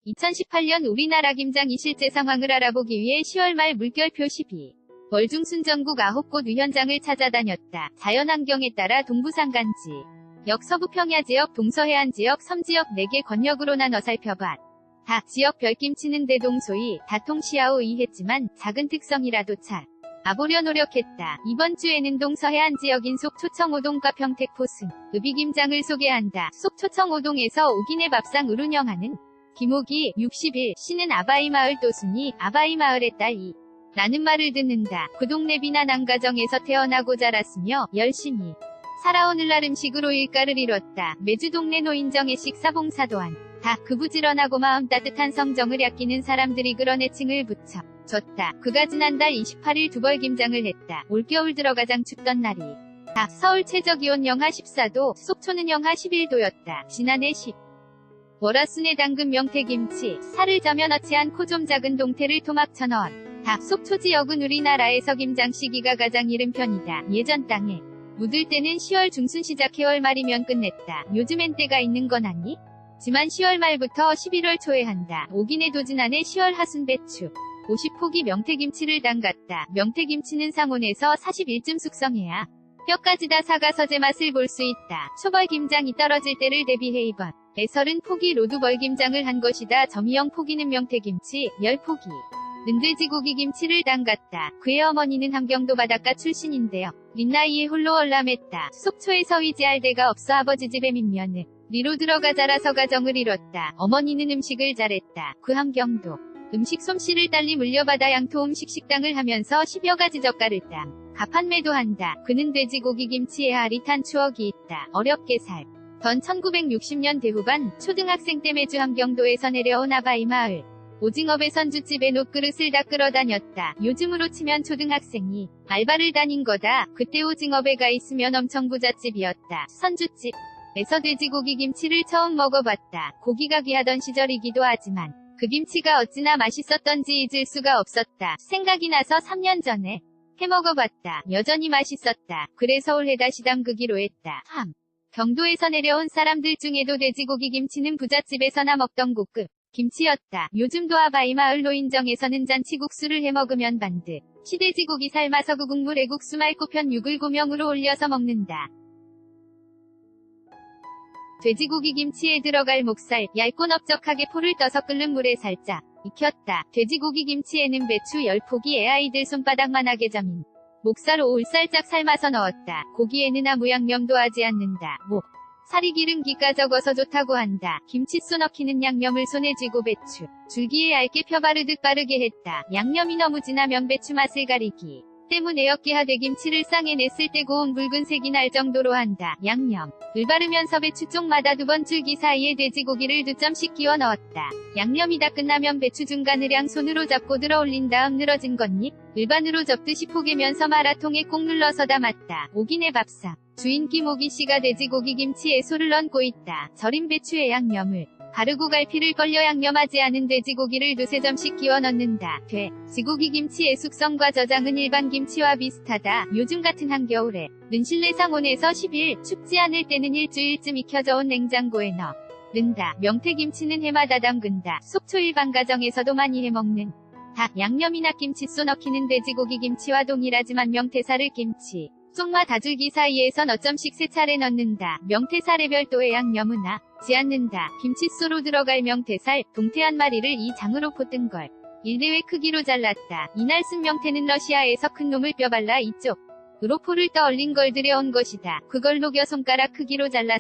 2018년 우리나라 김장이 실제 상황을 알아보기 위해 10월 말 물결표 12. 월중순 전국 9곳 위현장을 찾아다녔다. 자연환경에 따라 동부산간지 역 서부평야 지역 동서해안 지역 섬지역 4개 권역으로 나눠 살펴봤. 다 지역별 김치는 대동소이 다통시하오 이했지만 작은 특성이라도 아보려 노력했다. 이번 주에는 동서해안 지역인 속초청오동과 평택포승, 읍이김장을 소개한다. 속초청오동에서 오기내 밥상을 운영하는 김옥이 61 씨는 아바이 마을 도순이 아바이 마을의 딸이 라는 말을 듣는다. 그 동네 비난한 가정에서 태어나고 자랐으며 열심히 살아온 을날 음식으로 일가를 이뤘다. 매주 동네 노인정의 식사봉사도한 다 그 부지런하고 마음 따뜻한 성정을 아끼는 사람들이 그런 애칭을 붙여 줬다. 그가 지난달 28일 두벌 김장을 했다. 올겨울 들어 가장 춥던 날이 다 서울 최저기온 영하 14도, 속초는 영하 11도였다. 지난해 10. 월화순에 담근 명태김치, 살을 저며 넣지 않고 좀 작은 동태를 토막 쳐넣은 다 속초 지역은 우리나라에서 김장 시기가 가장 이른 편이다. 예전 땅에 묻을 때는 10월 중순 시작 해월 말이면 끝냈다. 요즘엔 때가 있는 건 아니? 지만 10월 말부터 11월 초에 한다. 오기내도 지난해 10월 하순 배추 50포기 명태김치를 담갔다. 명태김치는 상온에서 40일쯤 숙성해야 뼈까지 다 사가서 제맛을 볼 수 있다. 초벌 김장이 떨어질 때를 대비해 이번 애설은 포기 로드벌 김장을 한 것이다. 점이형 포기는 명태김치 10포기 는 돼지고기 김치를 담갔다. 그의 어머니는 함경도 바닷가 출신인데요. 민나이에 홀로 월남했다. 속초에서 위지할 데가 없어 아버지 집에 민면을 리로 들어가 자라서 가정을 이뤘다. 어머니는 음식을 잘했다. 그 함경도 음식 솜씨를 딸리 물려받아 양토 음식 식당을 하면서 10여 가지 젓갈을 가판매도 한다. 그는 돼지고기 김치에 아릿한 추억이 있다. 어렵게 살던 1960년대 후반 초등학생 때 매주 함경도에서 내려온 아바이 마을 오징어배 선주집에 녹그릇을 다 끌어다녔다. 요즘으로 치면 초등학생이 알바를 다닌 거다. 그때 오징어배가 있으면 엄청 부잣집이었다. 선주집에서 돼지고기 김치를 처음 먹어봤다. 고기가 귀하던 시절이기도 하지만 그 김치가 어찌나 맛있었던지 잊을 수가 없었다. 생각이 나서 3년 전에 해먹어봤다. 여전히 맛있었다. 그래서 올해 다시 담그기로 했다. 경도에서 내려온 사람들 중에도 돼지고기 김치는 부잣집에서나 먹던 고급 김치였다. 요즘도 아바이 마을 노인정에서는 잔치국수를 해먹으면 반드시 돼지고기 삶아서 그 국물에 국수 맑고 편 육을 고명으로 올려서 먹는다. 돼지고기 김치에 들어갈 목살, 얇고 넓적하게 포를 떠서 끓는 물에 살짝 익혔다. 돼지고기 김치에는 배추 10포기에 아이들 손바닥만하게 점인 목살로 올살짝 삶아서 넣었다. 고기에는 아무 양념도 하지 않는다. 살이 기름기가 적어서 좋다고 한다. 김칫소 넣기는 양념을 손에 쥐고 배추 줄기에 얇게 펴바르듯 바르게 했다. 양념이 너무 진하면 배추 맛을 가리기 때문에 옅게하되 김치를 쌍에 냈을 때 고운 붉은색이 날 정도로 한다. 양념을 바르면서 배추 쪽마다 2번 줄기 사이에 돼지고기를 2점씩 끼워 넣었다. 양념이 다 끝나면 배추 중간을 양손으로 잡고 들어 올린 다음 늘어진 겉잎 일반으로 접듯이 포개면서 마라통에 꼭 눌러서 담았다. 오기내 밥상 주인 김옥이씨가 돼지고기 김치에 소를 얹고 있다. 절인 배추에 양념을 바르고 갈피를 걸려 양념하지 않은 돼지고기를 2~3점씩 끼워 넣는다. 돼지고기 김치의 숙성과 저장은 일반 김치와 비슷하다. 요즘 같은 한겨울에 는 실내 상온에서 10일, 춥지 않을 때는 일주일쯤 익혀져 온 냉장고에 넣는다. 명태김치는 해마다 담근다. 속초 일반 가정에서도 많이 해먹는 닭 양념이나 김칫소 넣기는 돼지고기 김치와 동일하지만 명태살을 김치 쪽마 다줄기 사이에서 몇 점씩 3차례 넣는다. 명태살에 별도의 양념은 하지 않는다. 김칫소로 들어갈 명태살, 동태 한 마리를 이 장으로 포뜬 걸 1대회 크기로 잘랐다. 이날 쓴 명태는 러시아에서 큰 놈을 뼈발라 이쪽으로 포를 떠올린 걸 들여온 것이다. 그걸 녹여 손가락 크기로 잘라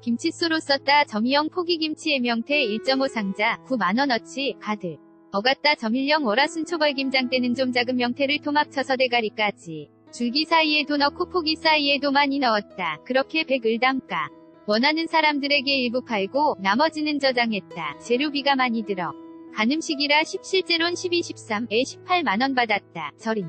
김칫소로 썼다. 점이형 포기김치의 명태 1.5상자 9만원어치 가득 어갔다. 점일형 월화순 초벌 김장 때는 좀 작은 명태를 토막 쳐서 대가리까지 줄기 사이에도 넣고 포기 사이에도 많이 넣었다. 그렇게 100을 담가 원하는 사람들에게 일부 팔고 나머지는 저장했다. 재료비가 많이 들어 간 음식이라 실제론 12-13에 18만원 받았다. 절인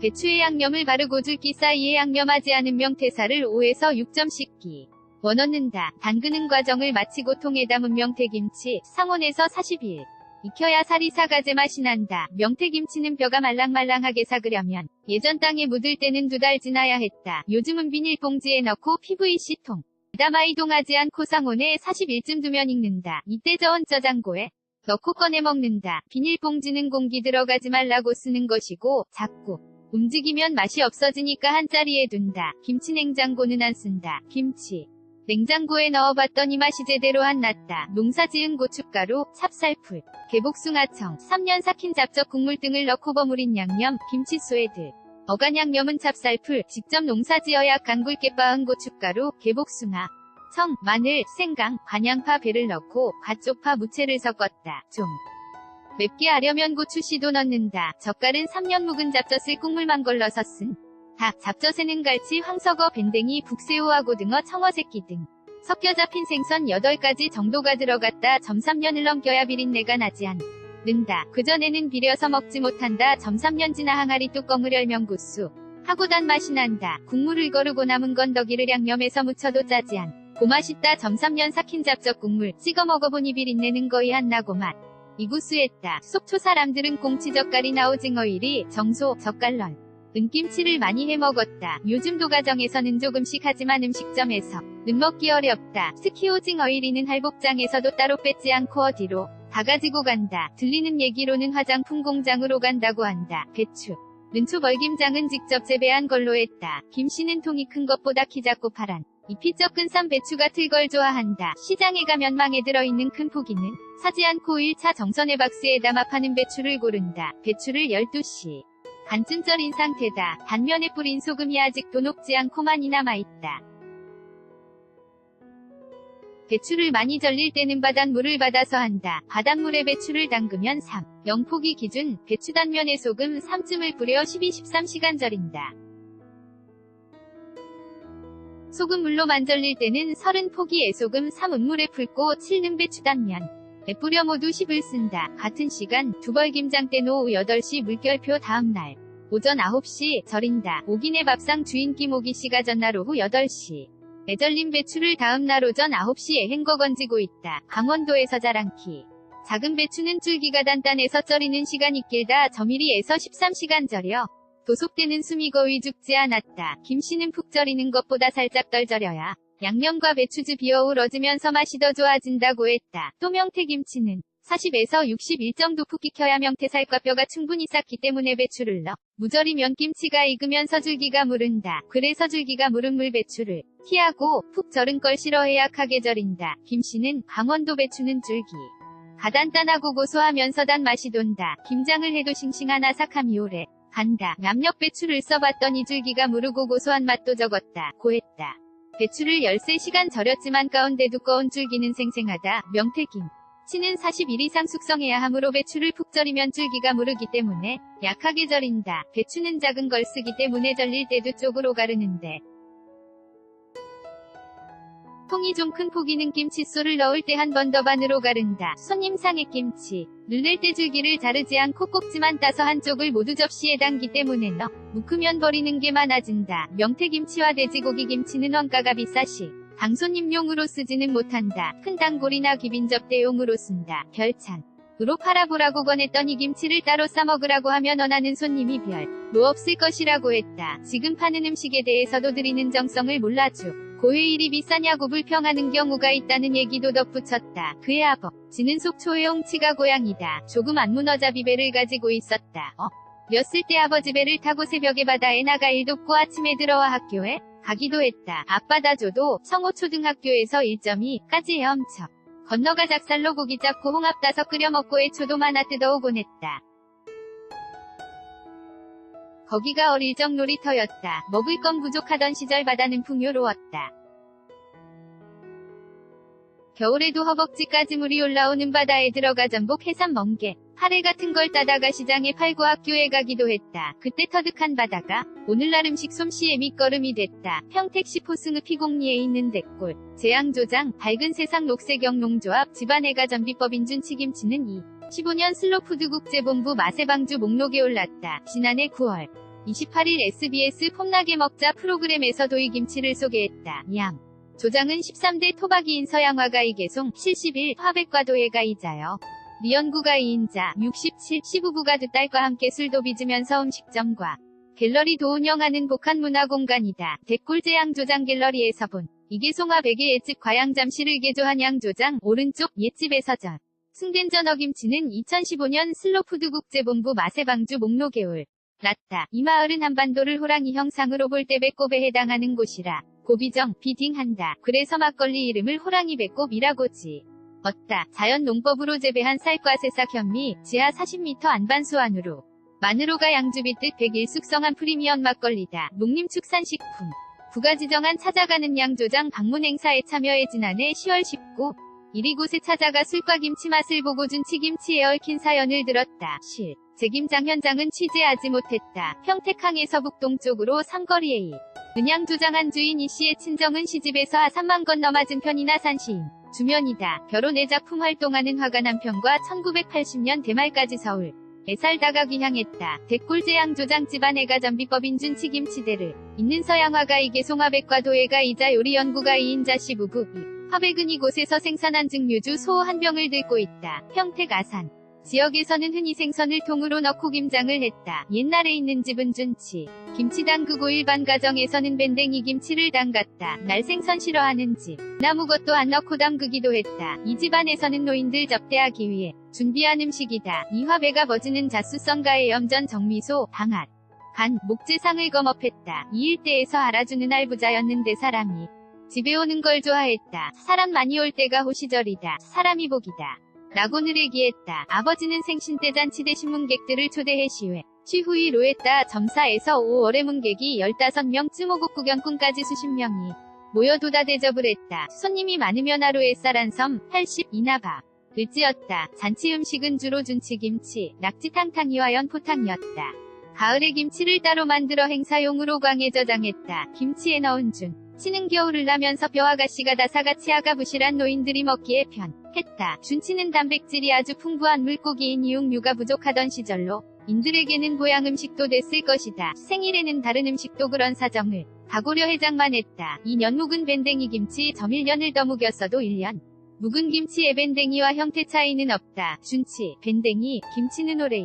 배추에 양념을 바르고 줄기 사이에 양념하지 않은 명태살을 5에서 6점씩 끼워 넣는다. 담그는 과정을 마치고 통에 담은 명태김치 상온에서 40일 익혀야 살이 사가제 맛이 난다. 명태김치는 뼈가 말랑말랑하게 삭으려면 예전 땅에 묻을 때는 2달 지나야 했다. 요즘은 비닐봉지에 넣고 PVC통 그나마 이동하지 않고 상온에 40일쯤 두면 익는다. 이때 저온 저장고에 넣고 꺼내 먹는다. 비닐봉지는 공기 들어가지 말라고 쓰는 것이고 자꾸 움직이면 맛이 없어지니까 한자리에 둔다. 김치 냉장고는 안 쓴다. 김치 냉장고에 넣어봤더니 맛이 제대로 안 났다. 농사지은 고춧가루, 찹쌀풀, 개복숭아청, 3년 삭힌 잡적 국물 등을 넣고 버무린 양념, 김치 스웨드. 어간 양념은 찹쌀풀, 직접 농사지어야 간 굵게 빻은 고춧가루, 개복숭아, 청, 마늘, 생강, 관양파 배를 넣고 갓쪽파 무채를 섞었다. 좀 맵게 하려면 고추씨도 넣는다. 젓갈은 3년 묵은 잡젓을 국물만 걸러서 쓴 닭, 잡젓에는 갈치, 황석어, 밴댕이, 북새우와 고등어, 청어새끼 등 섞여 잡힌 생선 8가지 정도가 들어갔다. 점 3년을 넘겨야 비린내가 나지 않는다. 그전에는 비려서 먹지 못한다. 점 3년 지나 항아리 뚜껑을 열면 구수 하고 단맛이 난다. 국물을 거르고 남은 건더기를 양념해서 무쳐도 짜지 않고 맛있다. 점 3년 삭힌 잡젓 국물 찍어 먹어보니 비린내는 거의 안 나고 맛 이구수했다. 속초 사람들은 꽁치젓갈이나 오징어일이 정소, 젓갈런 은김치를 많이 해먹었다. 요즘도 가정에서는 조금씩 하지만 음식점에서는 먹기 어렵다. 특히 오징어일이는 할복장에서도 따로 뺏지 않고 어디로 다 가지고 간다. 들리는 얘기로는 화장품 공장으로 간다고 한다. 배추, 른초벌김장은 직접 재배한 걸로 했다. 김씨는 통이 큰 것보다 키 작고 파란 잎이 적은 쌈 배추가 틀 걸 좋아한다. 시장에 가면 망에 들어있는 큰 포기는 사지 않고 1차 정선의 박스에 담아 파는 배추를 고른다. 배추를 12시 반쯤 절인 상태다. 단면에 뿌린 소금이 아직도 녹지 않고 많이 남아있다. 배추를 많이 절릴 때는 바닷물을 받아서 한다. 바닷물에 배추를 담그면 3, 0포기 기준, 배추 단면에 소금 3쯤을 뿌려 12-13시간 절인다. 소금물로만 절릴 때는 30포기에 소금 3은물에 풀고 7는 배추 단면 에 뿌려 모두 10을 쓴다. 같은 시간 두벌김장 때는 오후 8시 물결표 다음날 오전 9시 절인다. 오기내 밥상 주인 김오기씨가 전날 오후 8시 에 절린 배추를 다음날 오전 9시에 헹궈 건지고 있다. 강원도에서 자랑키 작은 배추는 줄기가 단단해서 절이는 시간이 길다. 저밀리에서 13시간 절여 도속되는 숨이 거의 죽지 않았다. 김씨는 푹 절이는 것보다 살짝 덜 절여야 양념과 배추즙 비어우러지면서 맛이 더 좋아진다고 했다. 또 명태김치는 40에서 60일 정도 푹 익혀야 명태살과 뼈가 충분히 삭기 때문에 배추를 넣어 무절이면 김치가 익으면서 줄기가 무른다. 그래서 줄기가 무른 물배추를 피하고 푹 절은 걸 싫어해 약하게 절인다. 김씨는 강원도 배추는 줄기가 단단하고 고소하면서 단맛이 돈다. 김장을 해도 싱싱한 아삭함이 오래 간다. 압력배추를 써봤더니 줄기가 무르고 고소한 맛도 적었다. 고했다. 배추를 13시간 절였지만 가운데 두꺼운 줄기는 생생하다. 명태김치는 40일 이상 숙성해야 하므로 배추를 푹 절이면 줄기가 무르기 때문에 약하게 절인다. 배추는 작은 걸 쓰기 때문에 절릴 때도 쪽으로 가르는데 통이 좀 큰 포기는 김칫솔을 넣을 때 한 번 더 반으로 가른다. 손님상의 김치를 낼 때 줄기를 자르지 않고 꼭지만 따서 한쪽을 모두 접시에 담기 때문에 넣어 묶으면 버리는 게 많아진다. 명태김치와 돼지고기김치는 원가가 비싸시 방손님용으로 쓰지는 못한다. 큰 단골이나 귀빈접대용으로 쓴다. 별찬으로 팔아보라고 권했더니 김치를 따로 싸먹으라고 하면 원하는 손님이 별로 없을 것이라고 했다. 지금 파는 음식에 대해서도 드리는 정성을 몰라주 고왜 이리 비싸냐고 불평하는 경우가 있다는 얘기도 덧붙였다. 그의 아버지는 속초의 옹치가 고향이다. 조금 안 무너져 배를 가지고 있었다. 렸을 때 아버지 배를 타고 새벽에 바다에 나가 일 돕고 아침에 들어와 학교에 가기도 했다. 앞바다 조도 청호초등학교에서 1.2까지 헤엄쳐 건너가 작살로 고기 잡고 홍합 따서 끓여 먹고 애초도 많아 뜯어오곤 했다. 거기가 어릴 적 놀이터였다. 먹을 건 부족하던 시절 바다는 풍요로웠다. 겨울에도 허벅지까지 물이 올라오는 바다에 들어가 전복, 해삼, 멍게, 파래 같은 걸 따다가 시장에 팔고 학교에 가기도 했다. 그때 터득한 바다가 오늘날 음식 솜씨의 밑거름이 됐다. 평택시 포승읍 피곡리에 있는 대골, 제양조장, 밝은 세상 녹색영농조합, 집안해가 전비법 인준치김치는 15년 슬로푸드국제본부 맛의방주 목록에 올랐다. 지난해 9월 28일 SBS 폼나게 먹자 프로그램에서 도이김치를 소개했다. 양 조장은 13대 토박이인 서양화가 이계송, 71, 화백과 도예가 이자여, 리연구가 2인자, 67, 시부부가 두 딸과 함께 술도 빚으면서 음식점과 갤러리도 운영하는 복합문화공간이다. 대골 제양조장 갤러리에서 본 이계송화 백의 옛집 과양 잠실을 개조한 양조장 오른쪽 옛집에서 전. 승된 전어김치는 2015년 슬로푸드국제본부 마세방주 목로개울. 났다. 이 마을은 한반도를 호랑이 형상으로 볼 때 배꼽에 해당하는 곳이라. 고비정, 비딩한다. 그래서 막걸리 이름을 호랑이 배꼽이라고지. 얻다. 자연 농법으로 재배한 쌀과 새싹 현미, 지하 40m 안반수 안으로. 마늘호가 양주비뜻 100일 숙성한 프리미엄 막걸리다. 농림축산식품. 부가 지정한 찾아가는 양조장 방문 행사에 참여해 지난해 10월 19. 일 이곳에 찾아가 술과 김치 맛을 보고 준치김치에 얽힌 사연을 들었다. 실. 제김장 현장은 취재하지 못했다. 평택항의 서북동쪽으로 삼거리에 이. 은양조장한 주인 이씨의 친정은 시집에서 하산만 건너 맞은편이나 산시인. 주면이다. 결혼의 작품 활동하는 화가 남편과 1980년 대말까지 서울. 에 살다가 귀향했다. 대골제 양조장 집안 애가 전비법인 준치김치대를 있는 서양화가 이계송화 백과 도예가 이자 요리연구가 2인자 시부부. 화백은 이곳에서 생산한 증류주 소 한 병을 들고 있다. 평택 아산. 지역에서는 흔히 생선을 통으로 넣고 김장을 했다. 옛날에 있는 집은 준치. 김치 담그고 일반 가정에서는 밴댕이 김치를 담갔다. 날 생선 싫어하는 집. 아무것도 안 넣고 담그기도 했다. 이 집안에서는 노인들 접대하기 위해 준비한 음식이다. 이 화배가 버지는 자수성가의 염전 정미소, 방앗, 간, 목재상을 검업했다. 이 일대에서 알아주는 알부자였는데 사람이 집에 오는 걸 좋아했다. 사람 많이 올 때가 호시절이다. 사람이 복이다. 라고늘 얘기했다. 아버지는 생신 때 잔치 대 신문객들을 초대해 시회. 취후이 로했다. 점사에서 5월에 문객이 15명쯤 오고 구경꾼까지 수십 명이 모여 도다 대접을 했다. 손님이 많으면 하루에 쌀 한 섬, 80이나 밥을 찌었다. 잔치 음식은 주로 준치김치, 낙지탕탕이와 연포탕이었다. 가을에 김치를 따로 만들어 행사용으로 광에 저장했다. 김치에 넣은 준. 치는 겨울을 나면서 벼아가씨가 다사같이 아가부실한 노인들이 먹기에 편했다. 준치는 단백질이 아주 풍부한 물고기인 이육류가 부족하던 시절로 인들에게는 보양 음식도 됐을 것이다. 생일에는 다른 음식도 그런 사정을 다고려 해장만 했다. 2년 묵은 밴댕이 김치 점 1년을 더 묵였어도 1년. 묵은 김치의 밴댕이와 형태 차이는 없다. 준치, 밴댕이, 김치는 오래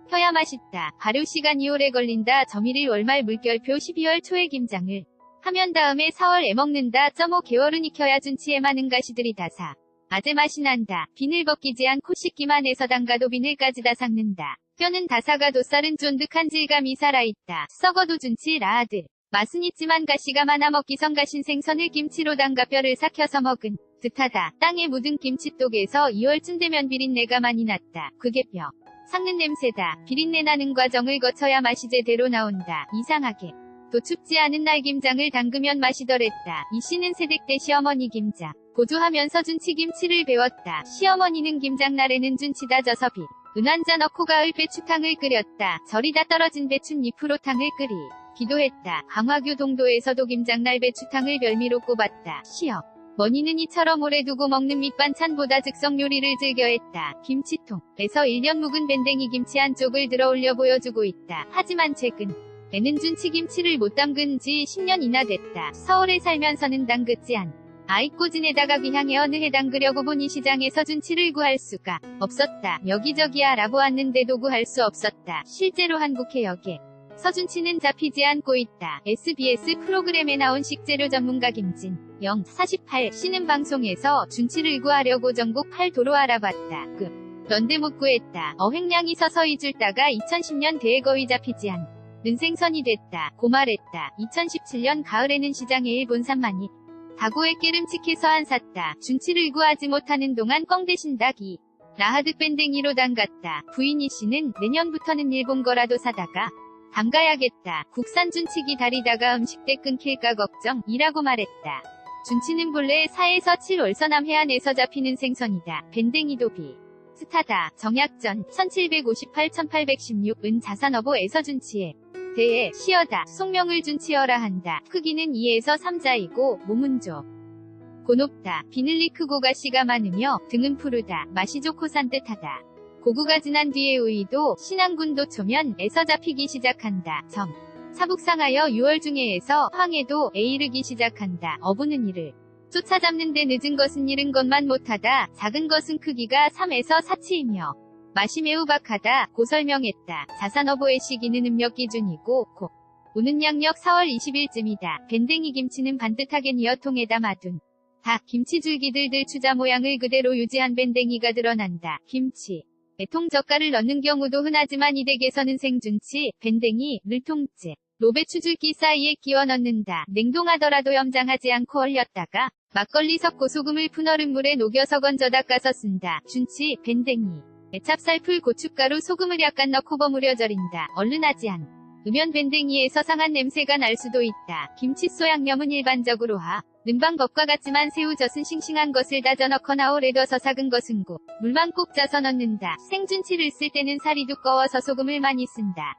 혀야 맛있다. 발효 시간이 오래 걸린다. 점 1일 월말 물결표 12월 초에 김장을 하면 다음에 4월에 먹는다. 5개월은 익혀야 준치에 많은 가시들이 다사. 아재 맛이 난다. 비늘 벗기지 않고 씻기만 해서 담가도 비늘까지 다 삭는다. 뼈는 다사가 도살은 쫀득한 질감이 살아있다. 썩어도 준치라 아들. 맛은 있지만 가시가 많아 먹기 성가신 생선을 김치로 담가 뼈를 삭혀서 먹은 듯하다. 땅에 묻은 김치독에서 2월쯤 되면 비린내가 많이 났다. 그게 뼈 삭는 냄새다. 비린내 나는 과정을 거쳐야 맛이 제대로 나온다. 이상하게 또 춥지 않은 날 김장을 담그면 맛이 덜했다. 이씨는 세댁 때 시어머니 김장 보조하면서 준치김치를 배웠다. 시어머니는 김장날에는 준치 다져서 빛 은한자 넣고 가을 배추탕을 끓였다. 절이 다 떨어진 배춧잎으로 탕을 끓이기도 했다. 강화교 동도에서도 김장날 배추탕을 별미로 꼽았다. 시어머니는 이처럼 오래 두고 먹는 밑반찬보다 즉석 요리를 즐겨했다. 김치통에서 1년 묵은 밴댕이 김치 한쪽을 들어 올려 보여주고 있다. 하지만 최근에는 준치김치를 못 담근 지 10년이나 됐다. 서울에 살면서는 담긋지 않. 아이꼬진에다가 귀향에 어느 해 담그려고 보니 시장에서 준치를 구할 수가 없었다. 여기저기 알아보았는데도 구할 수 없었다. 실제로 한국 해역에 서준치는 잡히지 않고 있다. SBS 프로그램에 나온 식재료 전문가 김진영 48 씨는 방송에서 준치를 구하려고 전국 8도로 알아봤다. 그런데 못 구했다. 어획량이 서서히 줄다가 2010년 대에 거의 잡히지 않는 생선이 됐다. 고 말했다. 2017년 가을에는 시장에 일본산만이 다고에 깨름칙해서 안 샀다. 준치를 구하지 못하는 동안 꽝 대신 닭이 라하드 밴댕이로 담갔다. 부인 이씨는 내년부터는 일본 거라도 사다가 담가야겠다. 국산 준치 기다리다가 음식 때 끊길까 걱정이라고 말했다. 준치는 본래 4에서 7월서남 해안에서 잡히는 생선이다. 밴댕이도 비슷하다. 정약전 1758-1816은 자산어보에서 준치에 대해 시어다. 속명을 준치어라 한다. 크기는 2에서 3자이고 몸은 곤높다. 비늘이 크고 가시가 많으며 등은 푸르다. 맛이 좋고 산뜻하다. 고구가 지난 뒤에 우이도 신안군도 초면에서 잡히기 시작한다. 차북상하여 6월 중에에서 황해도에 이르기 시작한다. 어부는 이를 쫓아잡는데 늦은 것은 이른 것만 못하다. 작은 것은 크기가 3에서 4치이며 맛이 매우 박하다. 고 설명했다. 자산어보의 시기는 음력 기준이고 오는 양력 4월 20일쯤이다. 밴댕이 김치는 반듯하게 뉘어 통에 담아둔 닭, 김치 줄기들들 추자 모양을 그대로 유지한 밴댕이가 드러난다. 김치. 통 젓갈을 넣는 경우도 흔하지만 이 댁에서는 생준치, 밴댕이, 물통째, 로배추 줄기 사이에 끼워 넣는다. 냉동하더라도 염장하지 않고 얼렸다가 막걸리 섞고 소금을 푼 얼음물에 녹여서 건져 닦아서 쓴다. 준치, 밴댕이. 찹쌀풀, 고춧가루, 소금을 약간 넣고 버무려 절인다. 얼른 하지 않으면 밴댕이에서 상한 냄새가 날 수도 있다. 김치소 양념은 일반적으로 는방 법과 같지만 새우젓은 싱싱한 것을 다져 넣거나 오래 둬서 삭은 것은 물만 꼭 짜서 넣는다. 생준치를 쓸 때는 살이 두꺼워서 소금을 많이 쓴다.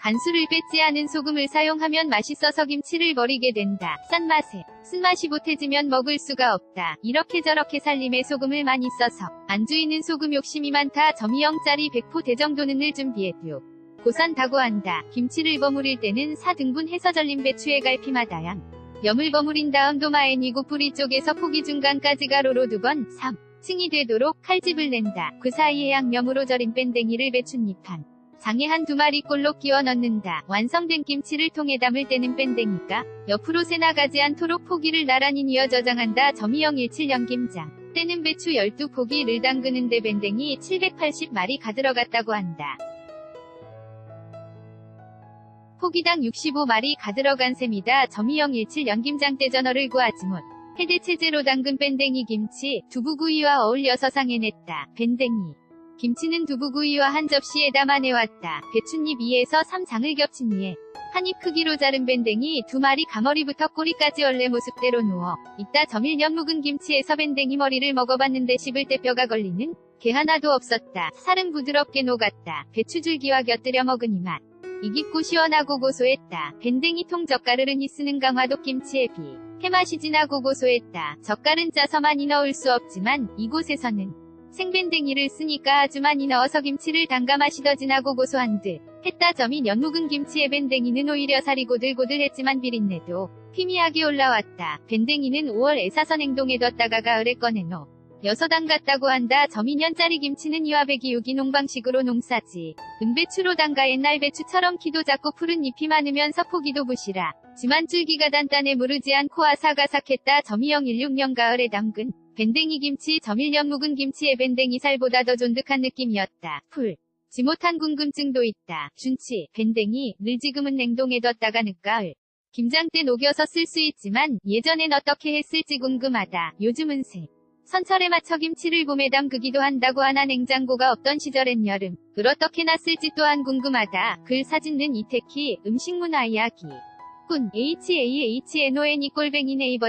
간수를 뺏지 않은 소금을 사용하면 맛있어서 김치를 버리게 된다. 싼 맛에 쓴맛이 보태지면 먹을 수가 없다. 이렇게 저렇게 살림에 소금을 많이 써서 안주인은 소금 욕심이 많다. 점이형짜리 100포 대정도는 을 준비해도 고산다고 한다. 김치를 버무릴 때는 4등분 해서 절린 배추에 갈피마다양 염을 버무린 다음 도마에니고 뿌리 쪽에서 포기 중간까지 가로로 2번 3층이 되도록 칼집을 낸다. 그 사이에 양념으로 절인 밴댕이를 배춧잎 한 장에 한두 마리꼴로 끼워 넣는다. 완성된 김치를 통에 담을 때는 밴댕이가 옆으로 새 나가지 않도록 포기를 나란히 뉘어 저장한다. 점이형 17년 김장. 때는 배추 12포기를 담그는데 밴댕이 780마리 가들어갔다고 한다. 포기당 65마리 가들어간 셈이다. 점이형 17년 김장 때 전어를 구하지 못. 해대체제로 담근 밴댕이 김치, 두부구이와 어울려서 상해냈다. 밴댕이 김치는 두부구이와 한 접시에 담아내왔다. 배춧잎 2에서 3장을 겹친 위에 한 입 크기로 자른 밴댕이 2마리 가머리부터 꼬리까지 원래 모습대로 누워 있다. 점일년 묵은 김치에서 밴댕이 머리를 먹어봤는데 씹을 때 뼈가 걸리는 게 하나도 없었다. 살은 부드럽게 녹았다. 배추줄기와 곁들여 먹으니 맛 이깁고 시원하고 고소했다. 밴댕이 통 젓갈을 흔히 쓰는 강화도 김치에 비해 맛이 진하고 고소했다. 젓갈은 짜서 많이 넣을 수 없지만 이곳에서는 생밴댕이를 쓰니까 아주 많이 넣어서 김치를 담가 맛이 더 진하고 고소한 듯 했다. 점이 년 묵은 김치의 밴댕이는 오히려 살이 고들고들했지만 비린내도 희미하게 올라왔다. 밴댕이는 5월에 사서 냉동해 뒀다가 가을에 꺼내놓 여서 담갔다고 한다. 점이 년짜리 김치는 이화배기 유기농 방식으로 농사지 은배추로 담가 옛날 배추처럼 키도 작고 푸른 잎이 많으면서 포기도 부실하 지만 줄기가 단단해 무르지 않고 아삭아삭했다. 점이형 16년 가을에 담근 밴댕이 김치. 점일년 묵은 김치의 밴댕이 살보다 더 쫀득한 느낌이었다. 풀지 못한 궁금증도 있다. 준치, 밴댕이를 지금은 냉동해 뒀다가 늦가을 김장 때 녹여서 쓸 수 있지만 예전엔 어떻게 했을지 궁금하다. 요즘은 선철에 맞춰 김치를 봄에 담그기도 한다고 하나 냉장고가 없던 시절엔 여름을 어떻게 놨을지 또한 궁금하다. 글 사진은 이태키, 음식문화 이야기. 꾼, HAHNONE 꼴뱅이 네이버